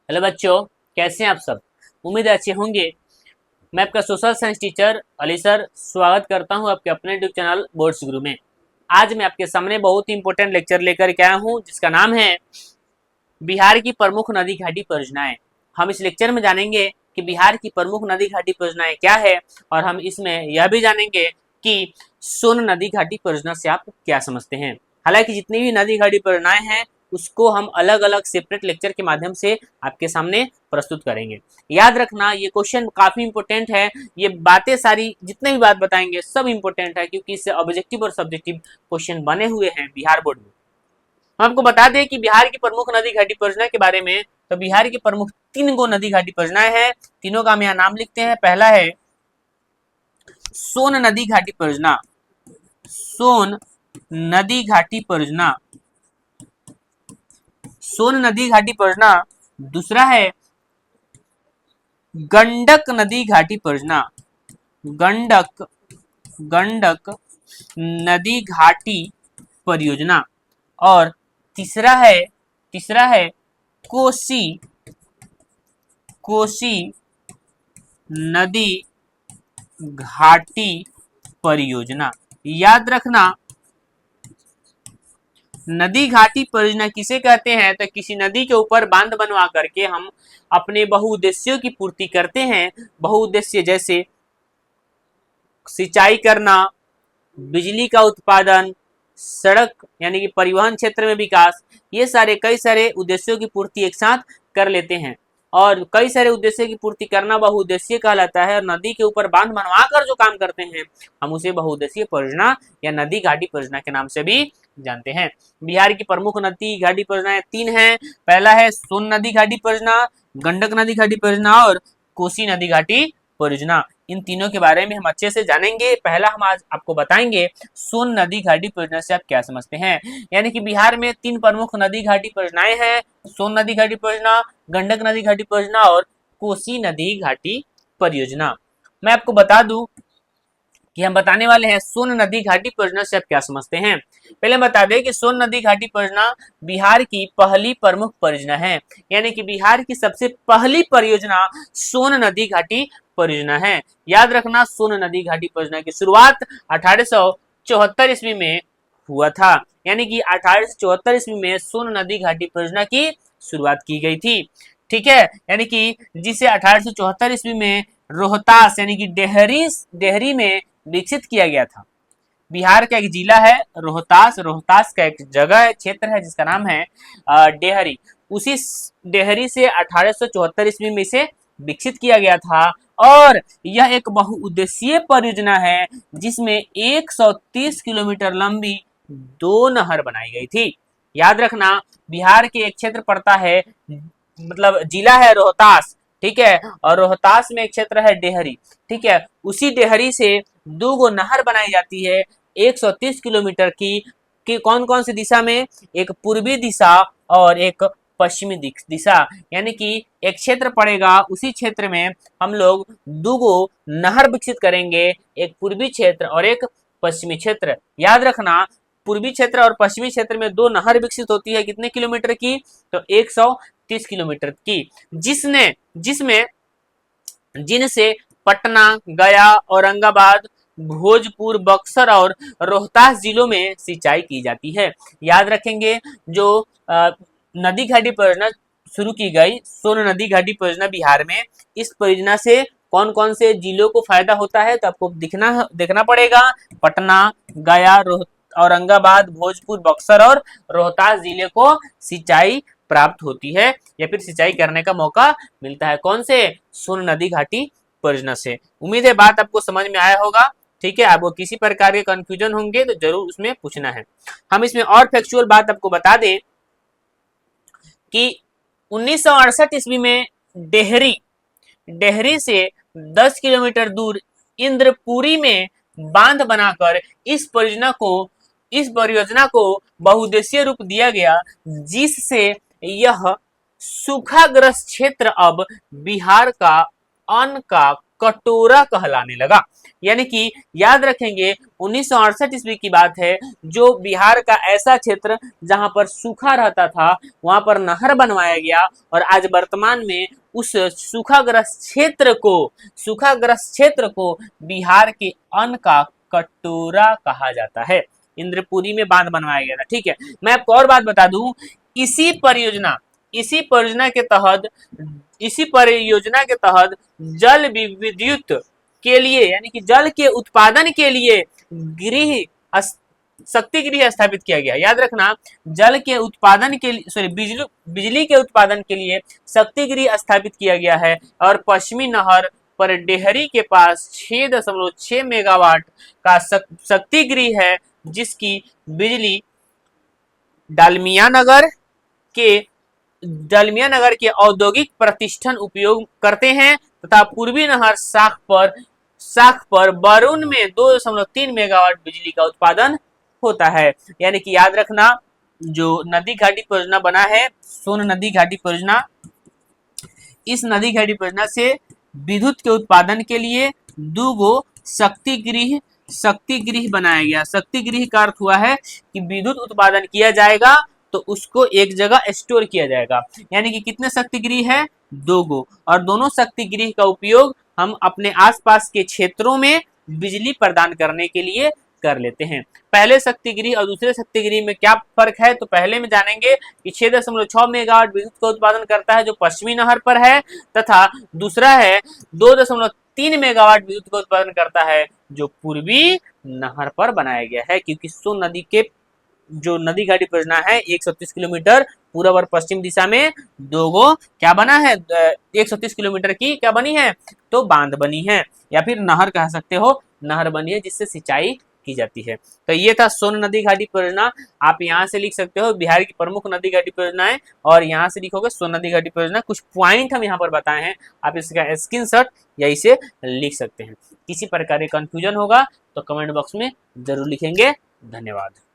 Hello बच्चों, कैसे हैं आप सब। उम्मीद है अच्छे होंगे। मैं आपका social science teacher Ali sir स्वागत करता हूं आपके अपने यूट्यूब चैनल बोर्ड्स गुरु में। आज मैं आपके सामने बहुत ही इंपॉर्टेंट लेक्चर लेकर के आया हूं जिसका नाम है बिहार की प्रमुख नदी घाटी परियोजनाएं। हम इस लेक्चर में जानेंगे कि बिहार की प्रमुख नदी घाटी परियोजनाएं क्या है, और हम इसमें यह भी जानेंगे कि सोन नदी घाटी परियोजना से आप क्या समझते हैं। हालांकि जितनी भी नदी घाटी परियोजनाएं हैं उसको हम अलग अलग सेपरेट लेक्चर के माध्यम से आपके सामने प्रस्तुत करेंगे। याद रखना, ये क्वेश्चन काफी इंपॉर्टेंट है। ये बातें सारी जितने भी बात बताएंगे सब इंपॉर्टेंट है, क्योंकि इससे ऑब्जेक्टिव और सब्जेक्टिव क्वेश्चन बने हुए हैं बिहार बोर्ड में। हम आपको बता दें कि बिहार की प्रमुख नदी घाटी परियोजना के बारे में। तो बिहार की प्रमुख 3 नदी घाटी परियोजनाएं हैं। तीनों का हम यहाँ नाम लिखते हैं। पहला है सोन नदी घाटी परियोजना, सोन नदी घाटी परियोजना, सोन नदी घाटी परियोजना। दूसरा है गंडक नदी घाटी परियोजना, गंडक गंडक नदी घाटी परियोजना। और तीसरा है कोसी कोसी नदी घाटी परियोजना। याद रखना, नदी घाटी परियोजना किसे कहते हैं? तो किसी नदी के ऊपर बांध बनवा करके हम अपने बहुउद्देश्यों की पूर्ति करते हैं। बहुउद्देश्य जैसे सिंचाई करना, बिजली का उत्पादन, सड़क यानी कि परिवहन क्षेत्र में विकास, ये सारे कई सारे उद्देश्यों की पूर्ति एक साथ कर लेते हैं। और कई सारे उद्देश्यों की पूर्ति करना बहुउद्देशीय कहलाता है। और नदी के ऊपर बांध बनवाकर जो काम करते हैं हम उसे बहुउद्देशीय परियोजना या नदी घाटी परियोजना के नाम से भी जानते हैं। बिहार की प्रमुख नदी घाटी परियोजनाएं 3 हैं। पहला है सोन नदी घाटी परियोजना, गंडक नदी घाटी परियोजना और कोसी नदी घाटी परियोजना। इन तीनों के बारे में हम अच्छे से जानेंगे। पहला हम आज आपको बताएंगे सोन नदी घाटी परियोजना से आप क्या समझते हैं। यानी कि बिहार में 3 प्रमुख नदी घाटी परियोजनाएं हैं। सोन नदी घाटी परियोजना, गंडक नदी घाटी परियोजना और कोसी नदी घाटी परियोजना। मैं आपको बता दूं कि हम बताने वाले हैं सोन नदी घाटी परियोजना से आप क्या समझते हैं। पहले बता दें कि सोन नदी घाटी परियोजना बिहार की पहली प्रमुख परियोजना है। यानी कि बिहार की सबसे पहली परियोजना सोन नदी घाटी परियोजना है। याद रखना, सोन नदी घाटी परियोजना की शुरुआत 1874 ईस्वी में हुआ था। यानी कि 1874 ईस्वी में सोन नदी घाटी परियोजना की शुरुआत की गई थी। ठीक है, यानी कि जिसे 1874 ईस्वी में रोहतास यानी कि डेहरी में विकसित किया गया था। बिहार का एक जिला है रोहतास, रोहतास का एक जगह है, क्षेत्र है जिसका नाम है डेहरी। उसी डेहरी से 1874 ईस्वी में इसे विकसित किया गया था। और यह एक बहुउद्देशीय परियोजना है जिसमें 130 किलोमीटर लंबी 2 नहर बनाई गई थी। याद रखना, बिहार के एक क्षेत्र पड़ता है, मतलब जिला है रोहतास, ठीक है, और रोहतास में एक क्षेत्र है डेहरी। ठीक है, उसी डेहरी से 2 नहर बनाई जाती है 130 किलोमीटर की। कि कौन कौन सी दिशा में? एक पूर्वी दिशा और एक पश्चिमी दिशा। यानी कि एक क्षेत्र पड़ेगा, उसी क्षेत्र में हम लोग 2 नहर विकसित करेंगे, एक पूर्वी क्षेत्र और एक पश्चिमी क्षेत्र। याद रखना, पूर्वी क्षेत्र और पश्चिमी क्षेत्र में 2 नहर विकसित होती है। कितने किलोमीटर की? तो 130 किलोमीटर की, जिसमें जिनसे पटना, गया, औरंगाबाद, भोजपुर, बक्सर और रोहतास जिलों में सिंचाई की जाती है। याद रखेंगे, जो नदी घाटी परियोजना शुरू की गई, सोन नदी घाटी परियोजना बिहार में, इस परियोजना से कौन कौन से जिलों को फायदा होता है तो आपको देखना पड़ेगा। पटना, गया, औरंगाबाद, भोजपुर, बक्सर और रोहतास जिले को सिंचाई प्राप्त होती है या फिर सिंचाई करने का मौका मिलता है। कौन से? सोन नदी घाटी परियोजना से। उम्मीद है बात आपको समझ में आया होगा। ठीक है, आपको किसी प्रकार के कंफ्यूजन होंगे तो जरूर उसमें पूछना है। हम इसमें और फैक्चुअल बात आपको बता दें कि 1968 ईस्वी में डेहरी से 10 किलोमीटर दूर इंद्रपुरी में बांध बनाकर इस परियोजना को बहुउद्देशीय रूप दिया गया, जिससे यह सूखाग्रस्त क्षेत्र अब बिहार का अन्न का कटोरा कहलाने लगा। यानी कि याद रखेंगे 1968 ईस्वी की बात है, जो बिहार का ऐसा क्षेत्र जहां पर सूखा रहता था वहां पर नहर बनवाया गया और आज वर्तमान में उस सूखाग्रस्त क्षेत्र को बिहार के अन्न का कटोरा कहा जाता है। इंद्रपुरी में बांध बनवाया गया था। ठीक है, मैं आपको और बात बता दूं, इसी परियोजना के तहत जल विद्युत के लिए यानी कि जल के उत्पादन के लिए गृह शक्ति गृह स्थापित किया गया। याद रखना, जल के उत्पादन के लिए बिजली के उत्पादन के लिए शक्ति गृह स्थापित किया गया है और पश्चिमी नहर पर डेहरी के पास 6.6 मेगावाट का शक्ति गृह है, जिसकी बिजली डालमिया नगर के औद्योगिक प्रतिष्ठान उपयोग करते हैं तथा पूर्वी नहर शाख पर बरून में 2.3 मेगावाट बिजली का उत्पादन होता है। यानी कि याद रखना, जो नदी घाटी परियोजना बना है सोन नदी घाटी परियोजना, इस नदी घाटी परियोजना से विद्युत के उत्पादन के लिए 2 शक्ति गृह बनाया गया। शक्ति गृह का अर्थ हुआ है कि विद्युत उत्पादन किया जाएगा तो उसको एक जगह स्टोर किया जाएगा। यानी कि कितने शक्ति गृह है? 2 और दोनों शक्ति गृह का उपयोग हम अपने आसपास के क्षेत्रों में बिजली प्रदान करने के लिए कर लेते हैं। पहले शक्ति गृह और दूसरे शक्ति गृह में क्या फर्क है, तो पहले में जानेंगे कि 6.6 मेगावाट विद्युत का उत्पादन करता है जो पश्चिमी नहर पर है, तथा दूसरा है 2.3 मेगावाट विद्युत का उत्पादन करता है जो पूर्वी नहर पर बनाया गया है। क्योंकि सोन नदी के जो नदी घाटी परियोजना है 130 किलोमीटर पूर्व और पश्चिम दिशा में 2 क्या बना है, 130 किलोमीटर की क्या बनी है, तो बांध बनी है या फिर नहर कह सकते हो, नहर बनी है जिससे सिंचाई की जाती है। तो ये था सोन नदी घाटी परियोजना। आप यहाँ से लिख सकते हो बिहार की प्रमुख नदी घाटी परियोजनाएं और यहाँ से लिखोगे सोन नदी घाटी परियोजना। कुछ पॉइंट हम यहाँ पर बताए हैं, आप इसका स्क्रीनशॉट या इसे लिख सकते हैं। किसी प्रकार का कंफ्यूजन होगा तो कमेंट बॉक्स में जरूर लिखेंगे। धन्यवाद।